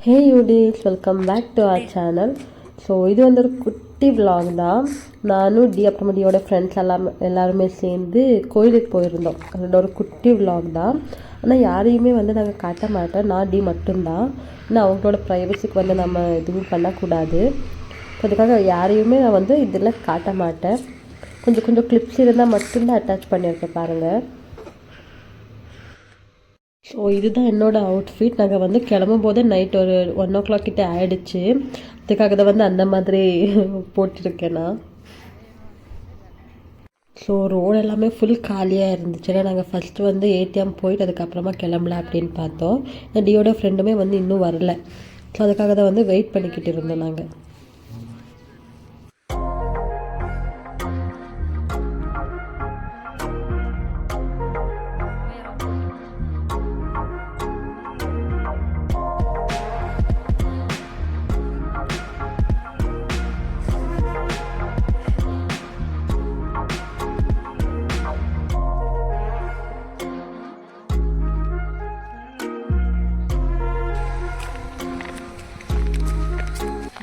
ஹே யூடிஸ், welcome back to our channel. So இது வந்து ஒரு குட்டி விலாக் தான். நானும் அப்புறமா டியோட ஃப்ரெண்ட்ஸ் எல்லாருமே சேர்ந்து கோயிலுக்கு போயிருந்தோம். அதோட ஒரு குட்டி விலாக் தான். ஆனால் யாரையுமே வந்து நாங்கள் காட்ட மாட்டோம், நான் மட்டும்தான். ஏன்னா அவங்களோட ப்ரைவசிக்கு வந்து நம்ம எதுவும் பண்ணக்கூடாது. அதுக்காக யாரையுமே நான் வந்து இதில் காட்ட மாட்டேன். கொஞ்சம் கொஞ்சம் கிளிப்ஸ் இருந்தால் மட்டும்தான் அட்டாச் பண்ணியிருக்கேன் பாருங்கள். ஸோ இதுதான் என்னோடய அவுட்ஃபிட். நாங்கள் வந்து கிளம்பும் போது நைட் ஒரு 1 o'clock கிட்டே ஆகிடுச்சு. அதுக்காக தான் வந்து அந்த மாதிரி போட்டிருக்கேன் நான். ஸோ ரோடு எல்லாமே ஃபுல் காலியாக இருந்துச்சு. ஏன்னா நாங்கள் ஃபஸ்ட்டு வந்து ஏடிஎம் போயிட்டு அதுக்கப்புறமா கிளம்பல அப்படின்னு பார்த்தோம். டியோட ஃப்ரெண்டுமே வந்து இன்னும் வரல. ஸோ அதுக்காக தான் வந்து வெயிட் பண்ணிக்கிட்டு இருந்தோம் நாங்கள்.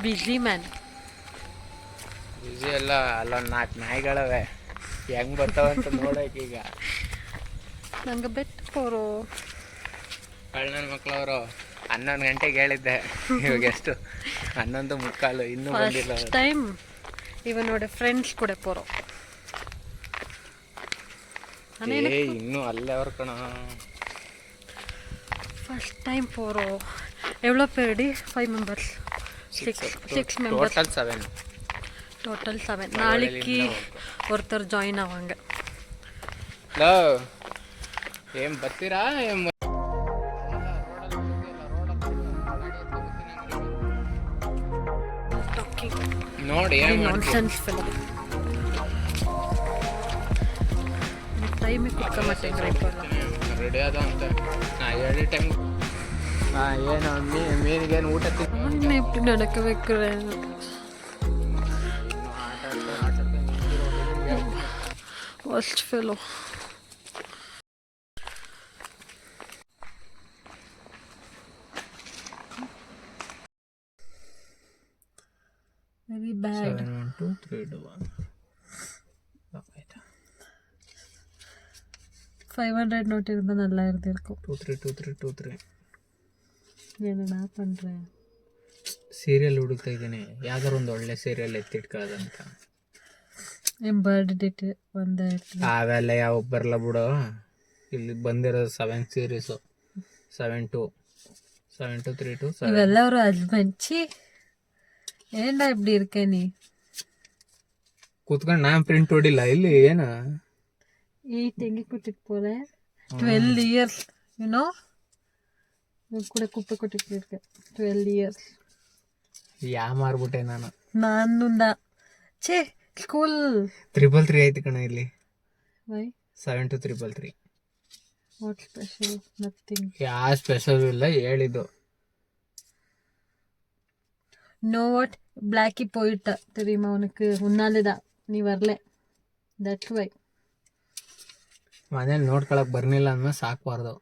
ಬಿಸಿ ಮ್ಯಾನ್ ಬಿಸಿ ಎಲ್ಲ ಅಲ್ಲೊಂದು 4 ನಾಯಿಗಳವೆ ಹೆಂಗ್ ಬರ್ತಾವಂತ ನೋಡಕ್ಕೆ. ಈಗ ನಂಗೆ ಬೆಟ್ಟವರು ನನ್ನ ಮಕ್ಕಳವರು 11 ಗಂಟೆಗೆ ಹೇಳಿದ್ದೆ, ಇವಾಗ ಎಷ್ಟು 11:45 ಇನ್ನೂ ಬಂದಿಲ್ಲ. ಟೈಮ್ ಇವನೋட ಫ್ರೆಂಡ್ಸ್ ಕೂಡ ಪೋರೋ ಇನ್ನೂ ಅಲ್ಲೇ ಅವ್ರ ಕಣ. ஃபஸ்ட் டைம் போகிறோம். எவ்வளோ பேருடி? 5 மெம்பர்ஸ், 6 மெம்பர்ஸ், ಟೋಟಲ್ 7. ನಾಳೆಗೆ ಒರ್ತರು ಜಾಯಿನ್ ಆವಂಗ. ಹಲೋ, ಏನ್ ಬರ್ತೀರಾ? ನೋಡಿ ನಾನ್ಸೆನ್ಸ್ ಫಿಲಮ್ ಟೈಮಿಗೆ ಕುಕ್ಕ ಮಾಟೇಂಗ್ರೆ ರೆಡಿ ಆದ ಅಂತ ನಾ ಹೇಳಿ ಟೈಮ್. ಏನು ಮೀನಿಗೇನು ಊಟ எப்படி நடக்க வைக்கிறேன். First fellow very bad. 7 1 2 3 2 1 500 note இருந்தால் நல்லா இருந்திருக்கும். 2 3 2 3 2 3 ಏನಣ್ಣ ಪಂಡ್ರೆ ಸೀರಿಯಲ್ ಹುಡುಕ್ತಾ ಇದ್ದೀನಿ, ಯಾವ್ದಾರು ಒಂದು ಒಳ್ಳೆ ಸೀರಿಯಲ್ ಎತ್ತಿಟ್ಕೊಳ್ಳೋದಂತ. ಏನು ಬರ್ಡ್ ಡೇಟ್ ಒಂದೇ ಅವೆಲ್ಲ ಯಾವ ಬರಲ್ಲ ಬಿಡು. ಇಲ್ಲಿ ಬಂದಿರೋದು 7 ಸೀರೀಸು, 7 2 7 2 3 2 7. ಇವೆಲ್ಲ ஒரு ஹஸ்பண்ட். சி ஏண்டா இப்படி இருக்க நீ? ಕೂತ್ಕೊಂಡು ನಾನು ಪ್ರಿಂಟ್ ಹೊಡಿಲ್ಲ ಇಲ್ಲಿ. ಏನು ಈ ತೆಂಗಿ ಕೊಟ್ಟಿಟ್ಟು போல 12 ಇಯರ್ಸ್ யூனோ ಕೂಡ ಕುಪ್ಪೆ ಕೊಟ್ಟಿಟ್ಟಿರ್ಕೆ 12 ಇಯರ್ಸ್. ಯಾ ಮಾರ್ಬಿಟ್ಟೆ ನಾನು ಛೇ ಸ್ಕೂಲ್ 333 ಆಯ್ತು ಕಣ ಇಲ್ಲಿ. ವೈ 7 2 333. What special? ನಥಿಂಗ್. ಯಾ ಸ್ಪೆಷಲ್ ಇಲ್ಲ ಹೇಳಿದ್ದು. நோ வாட் பிளாக்கி போயிட்ட தெரியுமா உனக்கு? உன்னாலதான் நீ வரல, தட்ஸ் வை. ಮನೇಲಿ ನೋಡ್ಕೊಳಕ್ ಬರ್ನಿಲ್ಲ ಅಂದ್ಮೇಲೆ ಸಾಕ್ಬಾರ್ದು.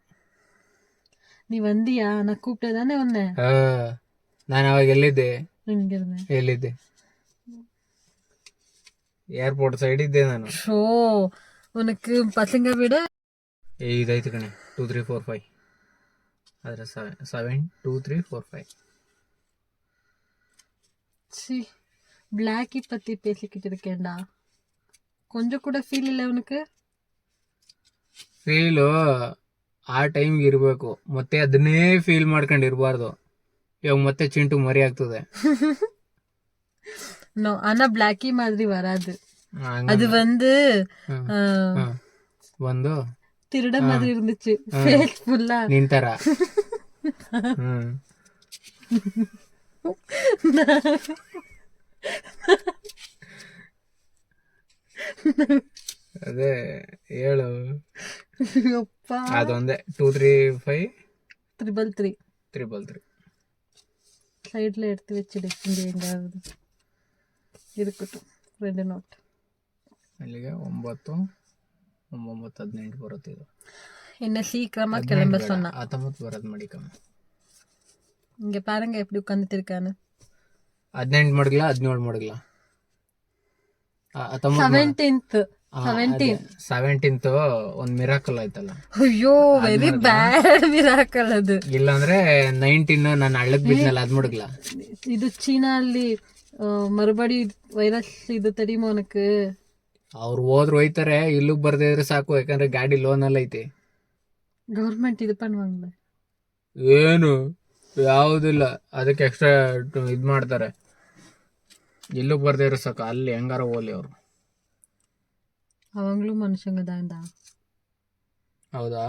நீ வந்தியா? நான் கூப்பிட்டே தானே வந்தேன். ನಾನು ಅವಾಗ ಎಲ್ಲಿದ್ದೆ? எಲ್ಲಿದ್ದೆ? ಏರ್ಪೋರ್ಟ್ ಸೈಡ್ ಇದ್ದೆ ನಾನು. ஷோ உனக்கு பசங்க விட ಇದೈತು ಕಣೆ 2 3 4 5. ಅದ್ರ 7 2 3 4 5. சி பிளாக்கி பத்தி பேசிக்கிட்டு இருக்கேன்டா. கொஞ்சம் கூட ಫೀಲ್ ಇಲ್ಲ ಅವನಿಗೆ. ಫೀಲು ಆ ಟೈಮ್ಗೆ ಇರಬೇಕು, ಮತ್ತೆ ಅದನ್ನೇ ಫೀಲ್ ಮಾಡ್ಕೊಂಡು ಇರಬಾರ್ದು. ಇವಾಗ ಮತ್ತೆ ಚಿಂಟು ಮರಿ ಆಗ್ತದೆ. நோ ஆனா பிளாக்கி மாதிரி வராது. அது வந்து ಒಂದು திருட மாதிரி இருந்துச்சு, ஃபேஸ் ஃபுல்லா ನಿಂತರ. ಅದೇ ಹೇಳು. ಅದೊಂದೇ 2 3 5 333 333. சைடில் எடுத்து வச்சுடு, இங்கே எங்காவது இருக்கட்டும் 2 நோட். ಅಲ್ಲಿಗೆ 9 9 18 ಬರುತ್ತೆ. ಇದು என்ன சீக்கிரமா கிளம்ப சொன்னா 19 ಬರೋದು ಮಾಡಿಕಮ್ಮ. இங்கே பாருங்க எப்படி உட்காந்துட்டு இருக்கான்னு. 18 ಮಡಗ್ಲಾ 17 ಮಡಗ್ಲಾ 17th 17th ಒಂದ್ ಮಿರಾಕಲ್ ಆಯ್ತಲ್ಲ. ಅಯ್ಯೋ ವೆರಿ ಬ್ಯಾಡ್ ಮಿರಾಕಲ್ ಅದು. ಇಲ್ಲಾಂದ್ರೆ 19 ನಾನು ಹಳ್ಳಕ್ ಬಿದ್ನಲ್ಲ ಅದ್ ಮಡಗ್ಲಾ. ಇದು ಚೀನಾ ಅಲ್ಲಿ ಮರುಬಡಿ ವೈರಸ್ ಇದು தெரியுமா உனக்கு? ಅವ್ರು ಹೋದ್ರು ಹೋಯ್ತಾರೆ, ಇಲ್ಲಿಗೆ ಬರ್ದೇ ಇದ್ರೆ ಸಾಕು, ಯಾಕಂದ್ರೆ ಗಾಡಿ ಲೋನ್ ಎಲ್ಲ ಐತಿ. ಗೌರ್ಮೆಂಟ್ ಇದು பண்ணுவாங்க ಏನು ಯಾವುದಿಲ್ಲ, ಅದಕ್ಕೆ ಎಕ್ಸ್ಟ್ರಾ ಇದ್ ಮಾಡ್ತಾರೆ. ಇಲ್ಲಿಗೆ ಬರ್ದೇ ಇರೋ ಸಾಕು, ಅಲ್ಲಿ ಹೆಂಗಾರ ಹೋಗ್ಲಿ ಅವರು. அவங்களும் ಮನುಷ್ಯಂಗ தான்டா. ಹೌದಾ?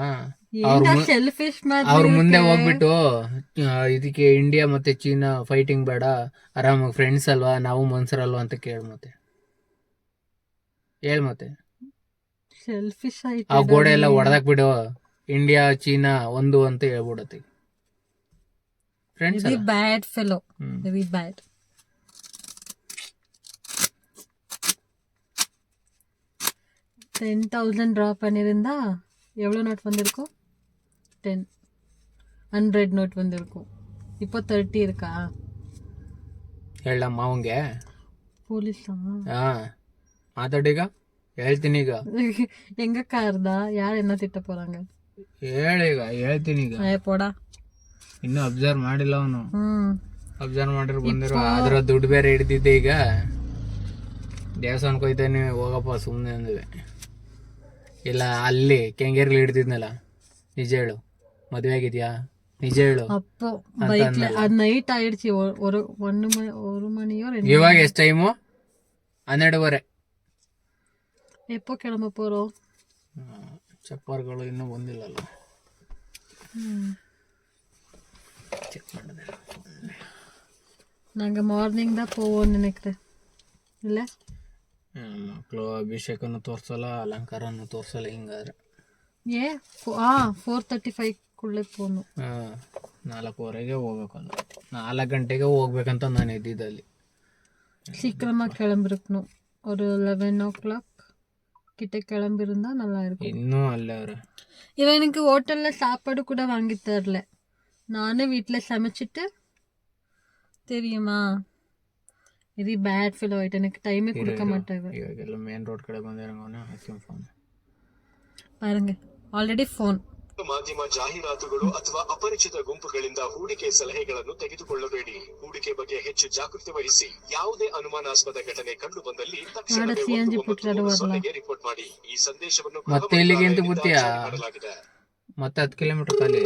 ಸೆಲ್ಫಿಶ್ ಅವ್ರ ಮುಂದೆ ಹೋಗ್ಬಿಟ್ಟು ಇದಕ್ಕೆ ಇಂಡಿಯಾ ಮತ್ತೆ ಚೀನಾ ಫೈಟಿಂಗ್ ಬೇಡ, ಆರಾಮಾಗಿ ಫ್ರೆಂಡ್ಸ್ ಅಲ್ವಾ, ನಾವು ಮನ್ಸರಲ್ವಾ ಅಂತ ಮತ್ತೆ ಸೆಲ್ಫಿಶ್ ಆಯ್ತು. ಆ ಗೋಡೆ ಎಲ್ಲ ಹೊಡೆದಾಕ್ ಬಿಡು, ಇಂಡಿಯಾ ಚೀನಾ ಒಂದು ಅಂತ ಹೇಳ್ಬಿಡತ್ತೆ. ಫ್ರೆಂಡ್ಸ್ ಬ್ಯಾಡ್ ಫೆಲೋ, ವೆರಿ ಬ್ಯಾಡ್. $10,000 ட்ரா பண்ணியிருந்தா எவ்வளோ நோட் வந்திருக்கும்? 100 நோட் வந்திருக்கும். இப்போ 30 இருக்கா? ಹೇಳಮ್ಮ ಅವಂಗೆ ಪೊಲೀಸಾ? ಮಾತಾಡೀಗ, ಹೇಳ್ತೀನಿ ಈಗ. எங்க கார்தா யார் என்ன திட்ட போறாங்க? ಹೇಳೀಗ, ಹೇಳ್ತೀನಿ ಈಗ. போடா, ಇನ್ನು ಅಬ್ಸರ್ವ್ ಮಾಡಿಲ್ಲ ಅವನು. ಅಬ್ಸರ್ವ್ ಮಾಡಿರ್ ಬಂದಿರೋ, ಅದ್ರ ದುಡ್ಡು ಬೇರೆ ಹಿಡ್ದಿದ್ದೆ. ಈಗ ದೇವಸ್ಥಾನಕ್ಕೆ ಹೋಯ್ತಾನೆ, ಹೋಗಪ್ಪ ಸುಮ್ಮನೆ ಅಂದ್ವಿ. ಇಲ್ಲ ಅಲ್ಲಿ ಕೆಂಗೇರ್ಲಿ ಹಿಡ್ದಿದ್ನಲ್ಲ, ನಿಜ ಹೇಳು, ಮದುವೆ ಆಗಿದ್ಯಾ, ನಿಜ ಹೇಳು. அப்போ பைக்ல அது நைட் ஆயிடுச்சு. ஒரு 1 மணியோ 2. ಇವಾಗ ಎಷ್ಟು ಟೈಮು? 12:30. எப்போ கிளம்ப போறோம்? ಚಪ್ಪರ್ಗಳು ಇನ್ನೂ ಬಂದಿಲ್ಲಲ್ಲ. ಚೆಕ್ ಮಾಡಿದೆ. நாங்க மார்னிங் தான் போவோம்னு நினைக்கிறேன். இல்ல ಮಕ್ಕಳು ಅಭಿಷೇಕನು ತೋರ್ಸಲ್ಲ, ಅಲಂಕಾರನು ತೋರ್ಸಲ್ಲ. ಹಿಂಗಾದ್ರೆ 4:35 போகணும். 4:15 ಹೋಗ್ಬೇಕಲ್ಲ. 4 ಗಂಟೆಗೆ ಹೋಗ್ಬೇಕಂತ ನಾನು ಎದ್ದಿದ್ದಲ್ಲಿ. சீக்கிரமா கிளம்பிருக்கணும். ஒரு 11 o'clock கிட்ட கிளம்பிருந்தா நல்லா இருக்கும். ಇನ್ನೂ ಅಲ್ಲೇ ಅವ್ರೆ. இவன் எனக்கு ஹோட்டல்ல சாப்பாடு கூட வாங்கி தரல. நானே வீட்டுல சமைச்சிட்டு, தெரியுமா, இது ಬ್ಯಾಡ್ ಫೀಲ್ ಆಯ್ತು. எனக்கு டைமே கொடுக்க மாட்டாங்க. ಇವಾಗೆಲ್ಲ ಮೇನ್ ರೋಡ್ ಕಡೆ ಬಂದಿರಂಗವನ ಹಾಕಿ ಫೋನ್ பாருங்க, ಆಲ್ರೆಡಿ ಫೋನ್. ಮಾಧ್ಯಮ ಜಾಹೀರಾತುಗಳು ಅಥವಾ ಅಪರಿಚಿತ ಗುಂಪುಗಳಿಂದ ಹೂಡಿಕೆ ಸಲಹೆಗಳನ್ನು ತೆಗೆದುಕೊಳ್ಳಬೇಡಿ. ಹೂಡಿಕೆ ಬಗ್ಗೆ ಹೆಚ್ಚು ಜಾಗೃತಿ ವಹಿಸಿ. ಯಾವುದೇ ಅನುಮಾನಾಸ್ಪದ ಘಟನೆ ಕಂಡು ಬಂದಲ್ಲಿ ತಕ್ಷಣವೇ 190 ರಿಪೋರ್ಟ್ ಮಾಡಿ. ಈ ಸಂದೇಶವನ್ನು ಮತ್ತೆ ಇಲ್ಲಿಗೆ ಅಂತ ಗೊತ್ತಿಯಾ? ಮಾಡಲಾಗಿದೆ. ಮತ್ತೆ 10 ಕಿಲೋಮೀಟರ್ ಖಾಲಿ.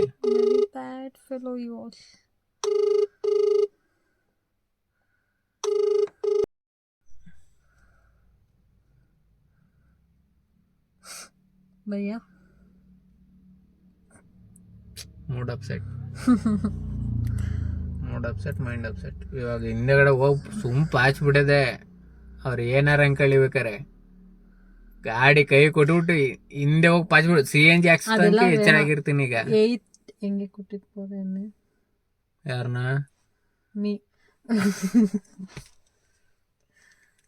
Bad fellow you was. ಭಯ್ಯ ಮೂಡ್ ಅಪ್ಸೆಟ್, ಮೈಂಡ್ ಅಪ್ಸೆಟ್. ಇವಾಗ ಹಿಂದೆಗಡೆ ಹೋಗಿ ಪಾಚ್ಬಿಟ್ಟಿದೆ. ಅವ್ರು ಏನಾರ ಕಳಿಬೇಕಾರೆ ಗಾಡಿ ಕೈ ಕೊಟ್ಬಿಟ್ಟು ಹಿಂದೆ ಹೋಗಿ ಪಾಚ್ಬಿಡು. CNG ಹಾಕ್ಸ್ದಂಗೆ ಎಚ್ಚರಾಗಿರ್ತೀನಿ ಈಗ. ಹೆಂಗೆ ಕೊಟ್ಟಿದ್ ಪೋದೇನೆ ಯಾರನ್ನ? Me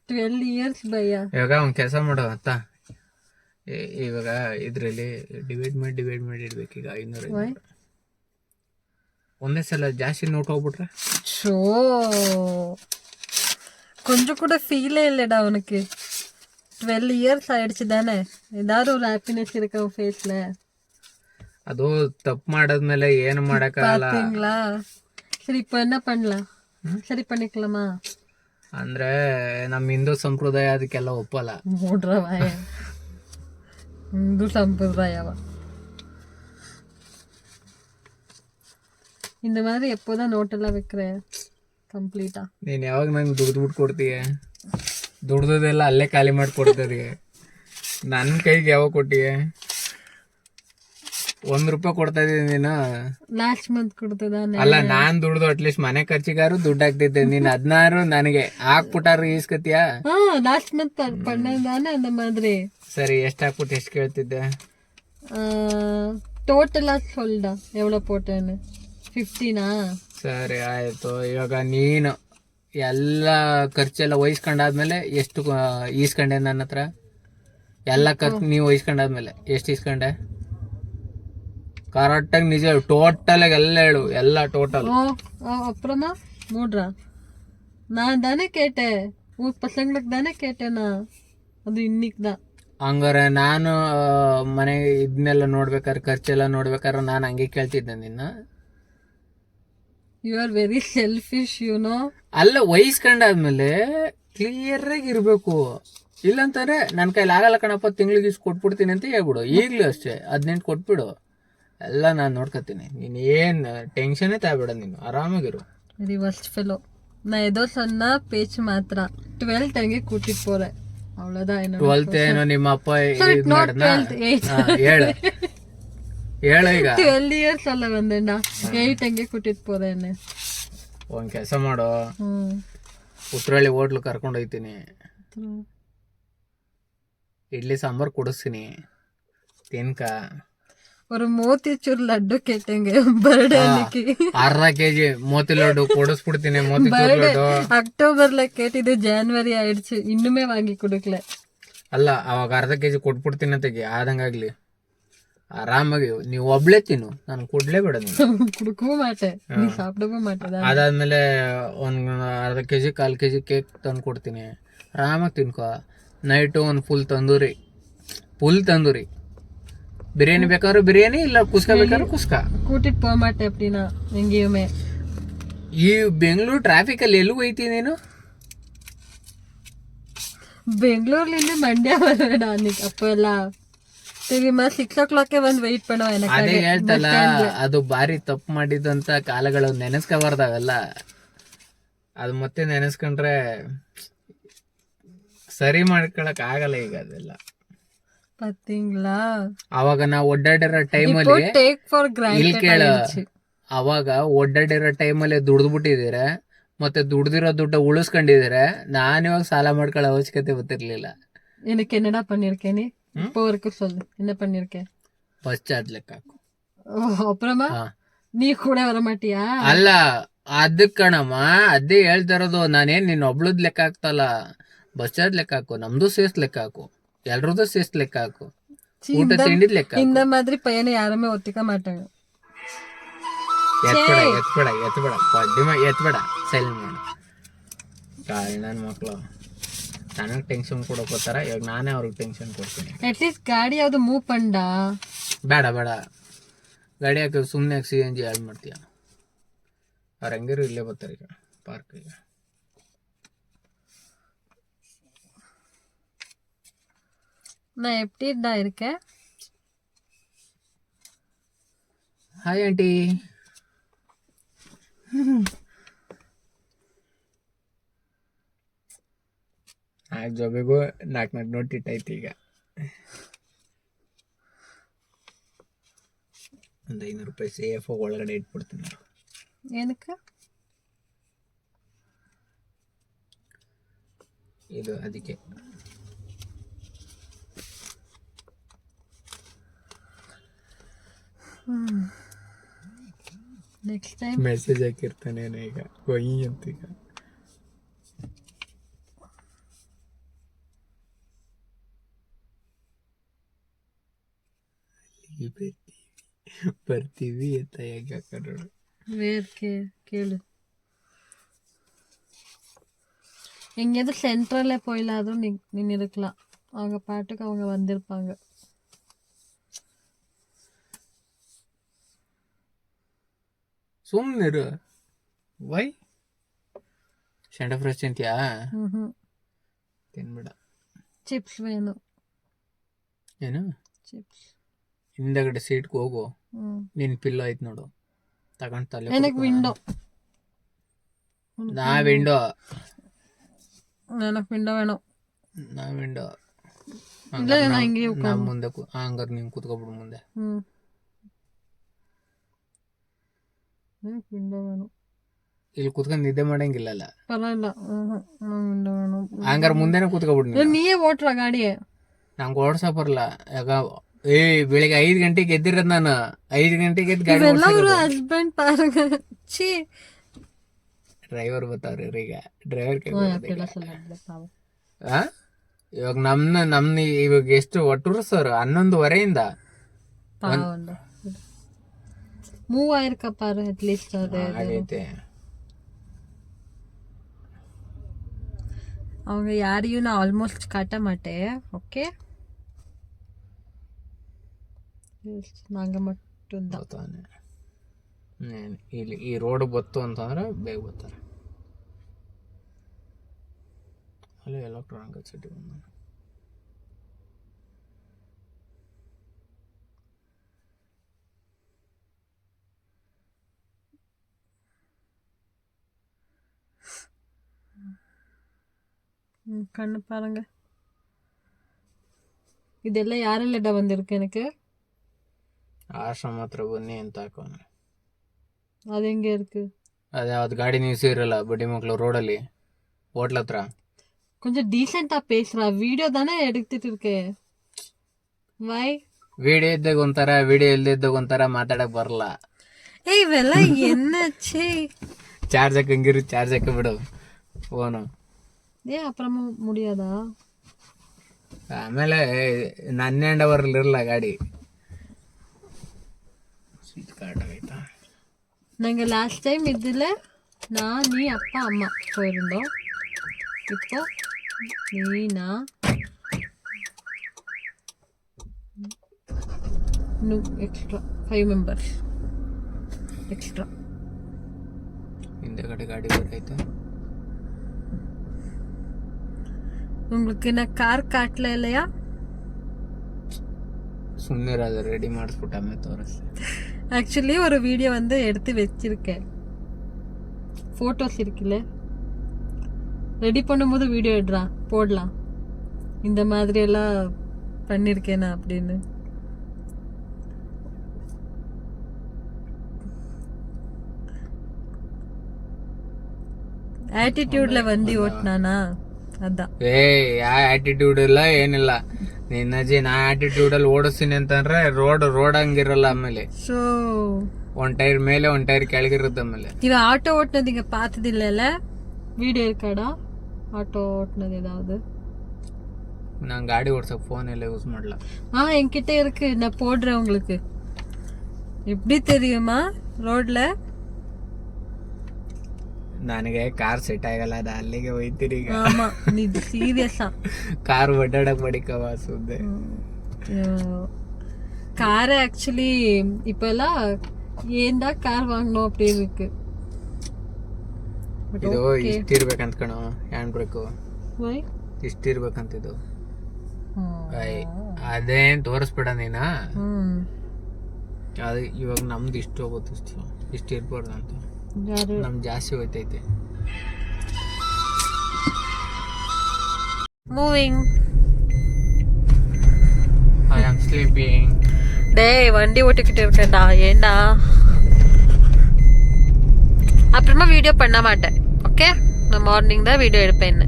12 years bhaiya. ಇವಾಗ ಅವ್ನು ಕೆಲಸ ಮಾಡೋ ಅಂತ, ಇವಾಗ ಇದ್ರಲ್ಲಿ ಡಿವೈಡ್ ಮಾಡಿ ಇಡ್ಬೇಕೀಗ. 500 ಒಂದೇ ಸಲ ಜಾಸ್ತಿ ನೋಟ್ ಹೋಗ್ಬಿಟ್ರೆ ஷோ கொஞ்சம் கூட ஃபீலே இல்லடா உனக்கு. 12 years ஆயிடுச்சு தானே, ஏதாவது ஒரு ஹாப்பினஸ் இருக்கு அவன் ஃபேஸ்ல. ಅದು ತಪ್ಪು ಮಾಡಾದ್ಮೇಲೆ ಏನು ಮಾಡಕ್ಕಾಗಲ್ಲ. பாத்தீங்களா? சரி இப்போ என்ன பண்ணலாம்? சரி பண்ணிக்கலாமா? ಅಂದ್ರೆ ನಮ್ಮ ಹಿಂದೂ ಸಂಪ್ರದಾಯ ಅದಕ್ಕೆಲ್ಲ ಒಪ್ಪಲ್ಲ. மூடுறவாய இந்து சம்பிரதாயவா? இந்த மாதிரி எப்போதான் நோட்டெல்லாம் வைக்கிற ಕಂಪ್ಲೀಟಾ? ನೀನು ಯಾವಾಗ ನಂಗೆ ದುಡ್ದು ಕೊಡ್ತೀಯ? ದುಡ್ದದೆಲ್ಲ ಅಲ್ಲೇ ಖಾಲಿ ಮಾಡಿ ಕೊಡ್ತದೆ. ನನ್ನ ಕೈಗೆ ಯಾವಾಗ ಕೊಟ್ಟಿಯ? ₹1 ಕೊಡ್ತಾ ಇದ್ದೀನಿ ನೀನು. ಲಾಸ್ಟ್ ಮಂತ್ ಕೊಡ್ತದಾನೆ. ಅಲ್ಲ, ನಾನ್ ದುಡ್ದು ಅಟ್ಲೀಸ್ಟ್ ಮನೆ ಖರ್ಚಿಗಾರು ದುಡ್ಡು ಹಾಕ್ತಿದ್ದೆ. ನೀನ್ 16 ನನಗೆ ಹಾಕ್ಬಿಟ್ಟಾರು ಈಸ್ಕತಿಯಾ? ಲಾಸ್ಟ್ ಮಂತ್ பண்ணதானே அந்த மாதிரி. ಸರಿ, ಎಷ್ಟು ಹಾಕ್ಬಿಟ್ಟು ಎಷ್ಟು ಕೇಳ್ತಿದ್ದೆ? ಟೋಟಲ್ ಆಗಿ சொல்டா எவ்வளவு போட்டேன்னு. 15 ಸರಿ ಆಯ್ತು. ಇವಾಗ ನೀನು ಎಲ್ಲ ಖರ್ಚೆಲ್ಲ ವಹಿಸ್ಕೊಂಡಾದ್ಮೇಲೆ ಎಷ್ಟು ಈಸ್ಕೊಂಡೆ ನನ್ನ ಹತ್ರ? ಎಲ್ಲ ಖರ್ಚು ನೀವು ವಹಿಸ್ಕೊಂಡಾದ್ಮೇಲೆ ಎಷ್ಟು ಈಸ್ಕೊಂಡೆ? ಕರೆಕ್ಟಾಗಿ ನಿಜ ಟೋಟಲ್ ಆಗಿ ಎಲ್ಲ ಹೇಳು, ಎಲ್ಲ ಟೋಟಲ್. அப்புறமா மூடுறா நான் தானே கேட்டேன் உன் பசங்களுக்கு தானே கேட்டேனா ಅದು இன்னைக்கு தான். ಹಂಗಾರೆ ನಾನು ಮನೆ ಇದನ್ನೆಲ್ಲ ನೋಡ್ಬೇಕಾದ್ರೆ ಖರ್ಚೆಲ್ಲ ನೋಡ್ಬೇಕಾದ್ರೆ ನಾನು ಹಂಗೆ ಕೇಳ್ತಿದ್ದೆ ನಿನ್ನ. You are very selfish you know. ಅಲ್ಲ ವಹಿಸ್ಕೊಂಡಾದ್ಮೇಲೆ ಕ್ಲಿಯರ್ ಆಗಿ ಇರ್ಬೇಕು. ಇಲ್ಲಂತಾರೆ ನನ್ನ ಕೈಲಿ ಆಗಲ್ಲ ಕಣಪ್ಪ ತಿಂಗಳಿಗೆ ಇಷ್ಟು ಕೊಟ್ಬಿಡ್ತೀನಿ ಅಂತ ಹೇಳ್ಬಿಡು. ಈಗಲೂ ಅಷ್ಟೇ 18 ಕೊಟ್ಬಿಡು, ಎಲ್ಲ ನಾನು ನೋಡ್ಕೊತೀನಿ. ನೀನು ಏನು ಟೆನ್ಷನ್ನೇ ತಗೋಬೇಡ, ನೀನು ಆರಾಮಾಗಿರು. Very worst fellow. நான் ஏதோ சொன்னா பேச்சு மாத்திரா 12th ಹಂಗೆ ಕೂಟಿಟ್ಟು போறே அவ்வளவுதான். என்ன 12th ಏನೋ ನಿಮ್ಮ ಅಪ್ಪ ಇದು ಮಾಡ್ದಾ? ಹೇಳು ಹೇಳು. ಈಗ 12 years ಅಲ್ಲ ಬಂದೇನಾ 8 ಹಂಗೆ ಕೂಟಿಟ್ಟು போறே ಎನ್ನೆ. ಒಂದು ಕೆಲಸ ಮಾಡು, ಉತ್ರಳ್ಳಿ ಹೋಟ್ಲು ಕರ್ಕೊಂಡು ಹೋಗ್ತೀನಿ, ಇಡ್ಲಿ ಸಾಂಬಾರು ಕೊಡಿಸ್ತೀನಿ, ತಿನ್ಕ. ஒரு மோತಿಚೂರ್ ಲಡ್ಡು கேட்டேங்க ಬರ್ಡೇ ಅನ್ನಿಕ್ಕೆ. ಅರ್ಧ ಕೆಜಿ ಮೋತಿ ಲಡ್ಡು ಕೊಡಿಸ್ಬಿಡ್ತೀನಿ. ಮೋತಿಚೂರ್ ಲಡ್ಡು ಅಕ್ಟೋಬರ್ல கேட்டிது ஜனவரி ஆயிடுச்சு, இன்னுமே வாங்கி கொடுக்கல. ಅಲ್ಲ ಅವಾಗ ಅರ್ಧ ಕೆಜಿ ಕೊಟ್ಬಿಡ್ತೀನಿ ಅಂತೆಗೆ ಆದಂಗಾಗ್ಲಿ. ಆರಾಮಾಗಿ ನೀವು ಒಬ್ಳೆ ತಿನ್ನು, ನಾನು ಕೊಡ್ಲೇಬೇಡ. ಕುಡ್ಕೂ ಮಾಟೆ, ನೀ ಸಾப்பிಡಗೂ ಮಾಟೆ. ಅದಾದ್ಮೇಲೆ ಒಂದು ಅರ್ಧ ಕೆಜಿ 1/4 ಕೆಜಿ ಕೇಕ್ ತಂದು ಕೊಡ್ತೀನಿ, ಆರಾಮಾಗಿ ತಿನ್ಕೋ. ನೈಟು ಒಂದು ಫುಲ್ ತಂದೂರಿ பிரியாணி ಬೇಕಾದ್ರೂ ಬಿರಿಯಾನಿ, ಇಲ್ಲ ಕುಸ್ಕ ಬೇಕಾದ್ರೂ ಕುಸ್ಕ. கூட்டிட்டு போக மாட்டேன் அப்படின்னா எங்கேயுமே. ಈ ಬೆಂಗಳೂರು ಟ್ರಾಫಿಕ್ ಅಲ್ಲಿ ಎಲ್ಲಿ ಹೋಯ್ತಿ ನೀನು? ಬೆಂಗಳೂರ್ಲಿಂದ ಮಂಡ್ಯ ಬರೋಣ ಅನ್ನಿಕ್ ಅಪ್ಪ ಎಲ್ಲ தெரியுமா 6 o'clock ಬಂದು ವೆಯ್ಟ್ பண்ணுவேன் எனக்கு. ಅದೇ ಹೇಳ್ತಲ್ಲ, ಅದು ಬಾರಿ ತಪ್ಪು ಮಾಡಿದಂತ ಕಾಲಗಳು ನೆನೆಸ್ಕೋಬಾರ್ದಾವೆಲ್ಲ. ಅದು ಮತ್ತೆ ನೆನೆಸ್ಕೊಂಡ್ರೆ ಸರಿ ಮಾಡ್ಕೊಳಕ್ ಆಗಲ್ಲ ಈಗ ಅದೆಲ್ಲ. ಪಾತಿಂಗ್ಲಾ ಅವಾಗ ನಾವು ಒಡ್ಡಾಡಿರೋ ಟೈಮಲ್ಲಿ ಟೇಕ್ ಫಾರ್ ಇಲ್ಲಿ ಕೇಳ, ಗ್ರಾಂಟೆಡ್. ಅವಾಗ ಒಡ್ಡಾಡಿರೋ ಟೈಮಲ್ಲಿ ದುಡ್ದ್ಬಿಟ್ಟಿದ್ದೀರ, ಮತ್ತೆ ದುಡ್ದಿರೋ ದುಡ್ಡು ಉಳಿಸ್ಕೊಂಡಿದ್ದೀರ. ನಾನಿವಾಗ ಸಾಲ ಮಾಡ್ಕೊಳ್ಳೋ ಅವಶ್ಯಕತೆ ಗೊತ್ತಿರ್ಲಿಲ್ಲ. எனக்கு என்னடா பண்ணிருக்கேன் நீ இப்போ வரைக்கும் சொல்லு, என்ன பண்ணிருக்கேன்? ಬಸ್ ಚಾರ್ಜ್ ಲೆಕ್ಕ ಹಾಕು. ಅப்புறமா ನೀ ಕೂಡ ವರ ಮಾಟಿಯಾ? ಅಲ್ಲ ಅದಕ್ ಕಣಮ್ಮ, ಅದೇ ಹೇಳ್ತಾ ಇರೋದು. ನಾನೇನ್ ನಿನ್ನ ಒಬ್ಳದ್ ಲೆಕ್ಕ ಹಾಕ್ತಲ್ಲ, ಬಸ್ ಚಾರ್ಜ್ ಲೆಕ್ಕ ಹಾಕು, ನಮ್ದು ಸೇರ್ಸ್ ಲೆಕ್ಕ ಹಾಕು, ಎಲ್ರದ್ದು ಸೇರ್ಸ್ ಲೆಕ್ಕ ಹಾಕು, ಊಟ ತಿಂಡಿದ್ ಲೆಕ್ಕ ಹಾಕು. இந்த மாதிரி பையனை யாருமே ஒத்துக்க மாட்டாங்க. ಎತ್ಬೇಡ ಸೈಲೆಂಟ್ ಮಾಡು. ನನ್ನ ಮಕ್ಳು ನನಗೆ ಟೆನ್ಷನ್ ಕೊಡೋಕೋತಾರ, ಇವಾಗ ನಾನೇ ಅವ್ರಿಗೆ ಟೆನ್ಷನ್ ಕೊಡ್ತೀನಿ. ಅಟ್ಲೀಸ್ಟ್ ಗಾಡಿ ಯಾವ್ದು ಮೂವ್ ಪಂಡ ಬೇಡ ಗಾಡಿ ಹಾಕಿ ಸುಮ್ಮನೆ CNG ಆಡ್ ಮಾಡ್ತೀಯ. ಅವ್ರು ಹೆಂಗಿರು ಇಲ್ಲೇ ಬರ್ತಾರೆ ಈಗ ಪಾರ್ಕಿಗೆ. நான் எப்படிடா இருக்கேன்? Hi aunty. ಆ ಜೊಬೆಗೂ 4 ನೋಟ್ ಇಟ್ಟೈತಿ. ಈಗ ಒಂದು 500 ರೂಪಾಯಿ ಸೇಫ್ ಒಳಗಡೆ ಇಟ್ಬಿಡ್ತೀನಿ. ಏನಕ್ಕೆ? ಇದು ಅದಕ್ಕೆ ನೆಕ್ಸ್ಟ್ ಟೈಮ್ ಮೆಸೇಜ್ ಹಾಕಿರ್ತಾನೆ ಈಗ ಕೊಯ್ ಅಂತ. ಈಗ ಬರ್ತೀವಿ ಅಂತ ಹೇಗೆ ಹಾಕೋಣ வேர்க்கே கேளு. எங்கேயாவது சென்ட்ரல்ல போயிலாதும் நின்று இருக்கலாம், அவங்க பாட்டுக்கு அவங்க வந்திருப்பாங்க. ಸುಮ್ಮನಿರು. ವೈ ಶೆಂಡ ಫ್ರೆಶ್ ತಿಂತೀಯಾ? ತಿನ್ಬೇಡ. ಚಿಪ್ಸ್ ವೇನು. ಏನು ಚಿಪ್ಸ್? ಹಿಂದಗಡೆ ಸೀಟ್ಗೆ ಹೋಗು, ನಿನ್ ಪಿಲ್ಲೋ ಐತ್ ನೋಡು, ತಗೊಂಡ್ ತಲೆ. எனக்கு விண்டோ. ನಾ ವಿಂಡೋ. எனக்கு விண்டோ வேணும். ನಾ ವಿಂಡೋ. ಇಲ್ಲ ನಾನು ಹಿಂಗೆ ನಾ ಮುಂದೆ ಹಂಗಾರೆ ನೀನು ಕೂತ್ಕೊಬಿಡು ಮುಂದೆ. எனக்கு விண்டோ வேணும். ಇಲ್ಲಿ ಕೂತ್ಕೊಂಡು ನಿದ್ದೆ ಮಾಡಂಗಿಲ್ಲಲ್ಲ. பரவாயில்ல, விண்டோ வேணும். ಹಂಗಾರೆ ಮುಂದೆನೆ ಕೂತ್ಕೊಬಿಡು. ನೀಯೇ ಓಟ್ರ ಗಾಡಿಯೇ? ನಂಗೆ ಓಡ್ಸಕ್ ಬರಲ್ಲ. ಯಾಕ ಬೆಳಿಗ್ಗೆ 5 ಗಂಟೆಗೆ ಎದ್ದಿರೋದು ನಾನು. 5 ಗಂಟೆಗೆ ಎದ್ದು ಗಾಡಿ ಹಸ್ಬೆಂಡ್ ಪಾರ್ಗ ಛೀ ಡ್ರೈವರ್ ಬರ್ತಾವ್ರಿ ಈಗ. ಡ್ರೈವರ್ ಇವಾಗ ನಮ್ನ ಇವಾಗ ಎಷ್ಟು ಒಟ್ಟುರು ಸರ್ 11:30 ಮೂವ್ ಆಯ್ರಕಪ್ಪ ಅಟ್ಲೀಸ್ಟ್ ಅದೇ ಆಗೈತೆ. அவங்க யாரையும் நான் ஆல்மோஸ்ட் காட்ட மாட்டேன். ஓகே, நாங்கள் மட்டும்தான். ತಾನೆ ಇಲ್ಲಿ ಈ ರೋಡ್ ಬತ್ತು ಅಂತಂದ್ರೆ ಬೇಗ ಬರ್ತಾರೆ. ಅಲ್ಲಿ ಎಲೆಕ್ಟ್ರಾನಿಕ್ ಸಿಟಿ ಬಂದ கண்ணு பாருங்க. இதெல்லாம் யாரெல்லாம் வந்திருக்கு எனக்கு? ಆಶ್ರಮ ಹತ್ರ ಬನ್ನಿ ಅಂತ ಹಾಕೋಣ. அது எங்க இருக்கு? ಅದು ಯಾವ್ದು ಗಾಡಿ ನಿಲ್ಸಿರಲ್ಲ ಬಡ್ಡಿ ಮಕ್ಕಳು ರೋಡಲ್ಲಿ ಹೋಟ್ಲ್ ಹತ್ರ. கொஞ்சம் டீசெண்டா பேசுறா. வீடியோ தானே எடுத்துட்டு இருக்கேன். வை ವಿಡಿಯೋ ಇದ್ದಾಗ ಒಂಥರ, ವಿಡಿಯೋ ಇಲ್ದಿದ್ದಾಗ ಒಂಥರ ಮಾತಾಡಕ್ ಬರಲ್ಲ. ஏய் இவெல்ல என்னச்சே? ಚಾರ್ಜ್ ಹಾಕಂಗಿರು, ಚಾರ್ಜ್ ಹಾಕಿ ಬಿಡು ಫೋನು. ஏன் அப்புறமா முடியாதா? ಆಮೇಲೆ 12 ಅವರ್ ಇರಲ್ಲ ಗಾಡಿ. நாங்கள் லாஸ்ட் டைம் இதில் நான், நீ, அப்பா, அம்மா போயிருந்தோம். இப்போ நீ, நான், இன்னும் எக்ஸ்ட்ரா 5 மெம்பர்ஸ் எக்ஸ்ட்ரா. ಹಿಂದೆಗಡೆ ಗಾಡಿ ಬರ್ತೈತೆ. உங்களுக்கு நான் கார் காட்டல இல்லையா? ಸುಮ್ಮನೆ ಅದು ರೆಡಿ ಮಾಡಿಸ್ಬಿಟ್ಟು ಆಮೇಲೆ ತೋರಿಸಿ. ஆக்சுவலி ஒரு வீடியோ வந்து எடுத்து வச்சிருக்கேன். ஃபோட்டோஸ் இருக்குல்ல, ரெடி பண்ணும்போது வீடியோ எடுறா போடலாம். இந்த மாதிரி எல்லாம் பண்ணியிருக்கேனா அப்படின்னு. ಆಟಿಟ್ಯೂಡ್ல வண்டி ஓட்டினானா அதான். ಯಾವ ಆಟಿಟ್ಯೂಡ್ ಇಲ್ಲ ಏನಿಲ್ಲ. ನಿನ್ನಜ್ಜಿ ನಾ ಆಟಿಟ್ಯೂಡ್ ಅಲ್ಲಿ ಓಡಿಸ್ತೀನಿ ಅಂತಂದ್ರೆ ರೋಡ್ ಹಂಗಿರಲ್ಲ. ಆಮೇಲೆ ಸೊ ಒಂದ್ ಟೈರ್ ಮೇಲೆ ಒಂದ್ ಟೈರ್ ಕೆಳಗಿರುತ್ತೆ. ಆಮೇಲೆ இவ ஆட்டோ ஓட்டுனது இங்க பார்த்தது இல்லைல்ல? வீடியோ இருக்காடா ஆட்டோ ஓட்டுனது ஏதாவது? நான் ಗಾಡಿ ಓಡ್ಸಕ್ ಫೋನ್ ಎಲ್ಲ ಯೂಸ್ ಮಾಡல. என்கிட்ட இருக்கு, நான் போடுறேன் உங்களுக்கு. எப்படி தெரியுமா ರೋಡ್ல? ನನಗೆ ಕಾರ್ ಸೆಟ್ ಆಗಲ್ಲ, ನಾ ಅಲ್ಲಿಗೆ ಹೋಯ್ತೀರಿ ಈಗ. ஆமா நீ சீரியஸா ಕಾರ್ ಒಡ್ಡಾಡಕ್ ಮಾಡಿಕವ ಸುದ್ದೆ. கார் ஆக்சுவலி இப்ப எல்லாம் ஏன்டா கார் வாங்கணும் அப்படி இருக்கு. ಇದು ಇಷ್ಟಿರ್ಬೇಕಂತ ಕಣೋ ಹ್ಯಾಂಡ್ ಬ್ರೇಕು, ವೈ ಇಷ್ಟಿರ್ಬೇಕಂತಿದ್ದು. ಅದೇನ್ ತೋರಿಸ್ಬೇಡ ನೀನ. ಅದು ಇವಾಗ ನಮ್ದು ಇಷ್ಟು ಹೋಗುತ್ತೆ, ಇಷ್ಟು ಇರ್ಬಾರ್ದು ಅಂತ. ನಮ್ ಜಾಸ್ತಿ ಹೋಯ್ತೈತೆ. மூவிங். I am sleeping. டேய் வண்டி ஓட்டிக்கிட்டு இருக்கேன்டா, ஏண்டா? அப்புறமா வீடியோ பண்ண மாட்டேன். ஓகே, நான் மார்னிங் தான் வீடியோ எடுப்பேன்.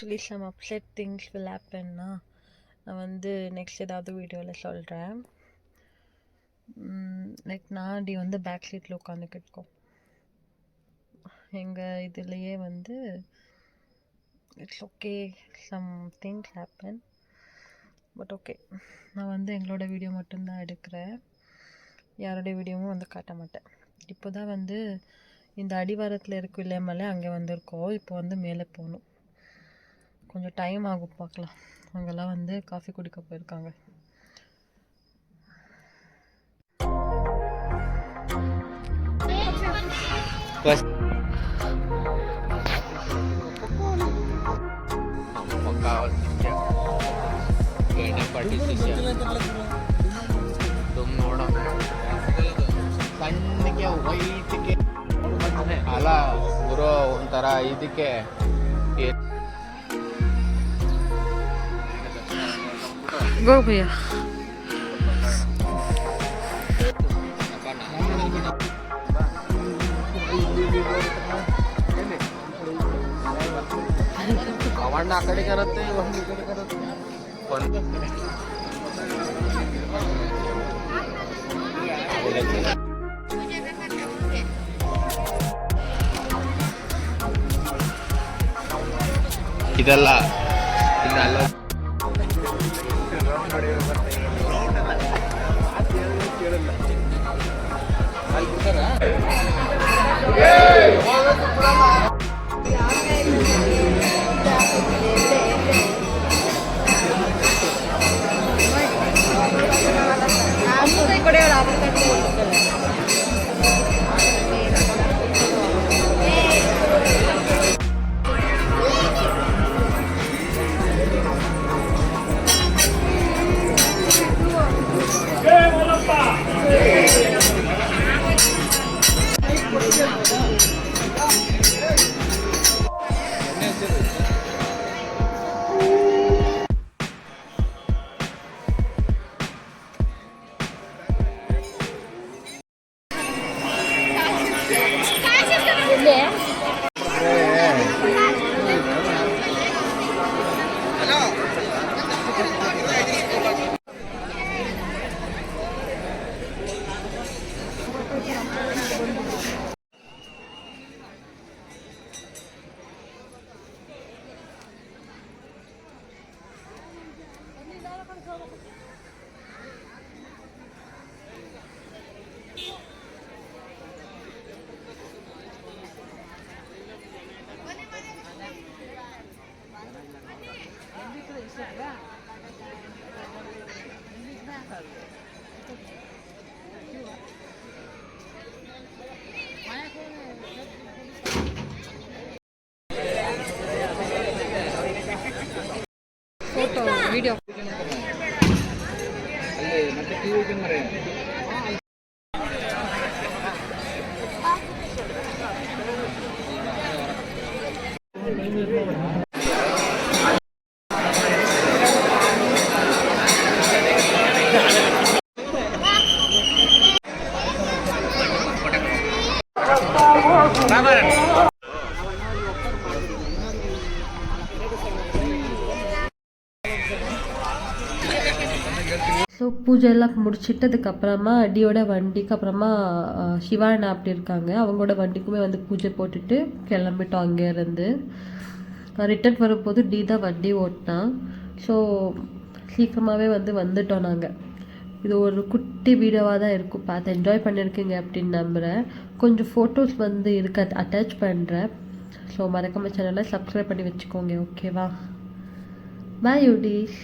Actually some upset things will ஹேப்பன்னா நான் வந்து நெக்ஸ்ட் ஏதாவது வீடியோவில் சொல்கிறேன். லைக் நாடி வந்து பேக் சீட்டில் உட்காந்துக்கிட்டோம். எங்கள் இதுலேயே வந்து it's okay, some things happen, but okay. நான் வந்து எங்களோட வீடியோ மட்டும்தான் எடுக்கிறேன், யாரோடைய வீடியோவும் வந்து காட்ட மாட்டேன். இப்போ தான் வந்து இந்த அடிவாரத்தில் இருக்கும் இல்லையா மலை, அங்கே வந்திருக்கோம். இப்போ வந்து மேலே போகணும், கொஞ்சம் டைம் ஆகும், பார்க்கலாம். அங்கெல்லாம் வந்து காஃபி குடிக்க போயிருக்காங்க. ಸಣ್ಣಗೆ ವೈಟ್ಗೆ ಅಲ್ಲ ಗುರು, ಒಂಥರ ಇದಕ್ಕೆ गो भैया ಅವಣ್ಣ ಆ ಕಡೆ ಕರತ್ತೆ ಒಂದು ಈ ಕಡೆ ಕರತ್ತೆ ಇದಲ್ಲ ಇದಲ್ಲ फोटो वीडियो ಅಲ್ಲಿ ಮತ್ತೆ ಟಿವಿ ಕ್ಯಾಮೆರಾ ஸோ பூஜை எல்லாம் முடிச்சிட்டதுக்கப்புறமா அடியோட வண்டிக்கு அப்புறமா சிவாண்ணா அப்படி இருக்காங்க அவங்களோட வண்டிக்குமே வந்து பூஜை போட்டுட்டு கிளம்பிட்டோம் அங்கேருந்து. ரிட்டர்ன் வரும்போது டி தான் வண்டி ஓட்டினான். ஸோ சீக்கிரமாகவே வந்துட்டோம் நாங்கள். இது ஒரு குட்டி வீடியோவாக தான் இருக்கும், பார்த்து என்ஜாய் பண்ணியிருக்கீங்க அப்படின்னு நம்புகிறேன். கொஞ்சம் ஃபோட்டோஸ் இருக்கு, அட்டாச் பண்ணுறேன். ஸோ மறக்காம சேனலை சப்ஸ்கிரைப் பண்ணி வச்சுக்கோங்க, ஓகேவா? பாய் யூடிஸ்.